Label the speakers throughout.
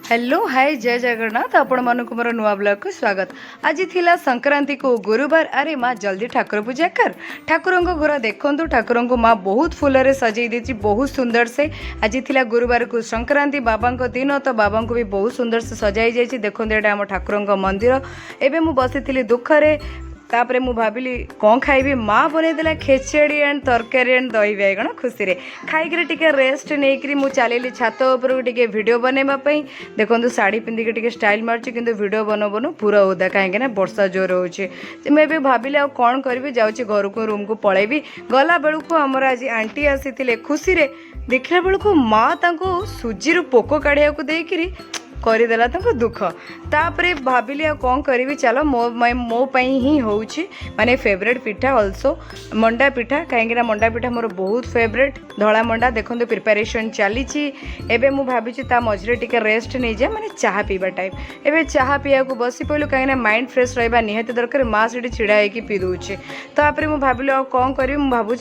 Speaker 1: Hello hi जय जगन्नाथ आपण मानक मोर नुआ ब्लॉग को स्वागत। आज थिला संक्रांति को गुरुवार। अरे माँ जल्दी ठाकुर पूजा कर। ठाकुर को घर देखु ठाकुर को माँ बहुत फूल सजई दी बहुत सुंदर से। आज थिला गुरुवार को संक्रांति बाबा दिन तो बाबा को भी बहुत सुंदर से सजाई जाइए। देखो ये आम ठाकुर मंदिर। एवं मुझे बसी दुखरे तापरे मु भाविली कौन खाइबी। माँ बनईदेला खेचेड़ी एंड तरकारी एंड दही बैगण खुशी रे खाई टिके रेस्ट नहीं मु चलि छात उपर टिके वीडियो बनवाई। देखो शाढ़ी पिंधिक टिके स्टाइल मार्ची किंतु वीडियो बनो बनो पूरा ओदा कहीं वर्षा जोर होचे। मुझे भाविली कौन करी जाऊँगी घर को रूम को पलैबी। गला बेलू को आमर आज आंटी आसी खुशी रे देखला बेलू को माँ तांको सुजी पोक काढ़िया को देकरी करदेला तुमको दुख। तापरे भाविली कौन करी चलो मो पाई ही होउछि माने फेवरेट पिठा अल्सो मंडा पिठा कहीं मंडा पिठा मोर बहुत फेवरेट धला मंडा। देखो प्रिपरेशन चली एबे मु भाभी ता मझे टिके रेस्ट नहीं जाए माने चाह पीवा टाइम। एबे चाह पीया को बसी पड़ू कहीं माइंड फ्रेश रहा निहाती दरकार। माँ से छिड़ा होगी पी दूचे। तापर मु भाविली कौन करी भावुँ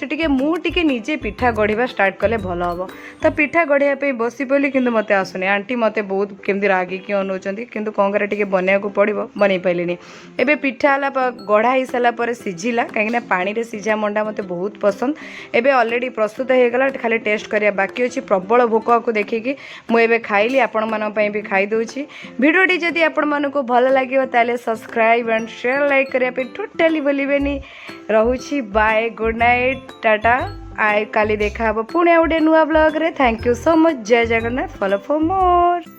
Speaker 1: टे निजे पिठा गढ़ा स्टार्ट कले भल हम। तो पिठा गढ़ापी बसी पड़ी कि मत आसुनी। आंटी मत बहुत केमती रागिकी अनौंट कि कौन कर बनवा पड़ो बन पारे। एबे पिठा गढ़ा हो सारापर सीझिला कहीं पानी रे सीझा मंडा मत बहुत पसंद। एबे ऑलरेडी प्रस्तुत हो गला खाली टेस्ट करिया बाकी अच्छी। प्रबल भोक को देखिकी मुझे खाइली आपण मान भी खाईदे। भिडियोटी जदि आपण मानक भल लगे ताले सब्सक्राइब एंड शेयर लाइक करने टोटाली भूलें। रोची बाय गुड नाइट टाटा। आय काली देखा पुणे गोटे नुआ ब्लॉग रे। Thank you so much. जय जगन्नाथ। Follow for more.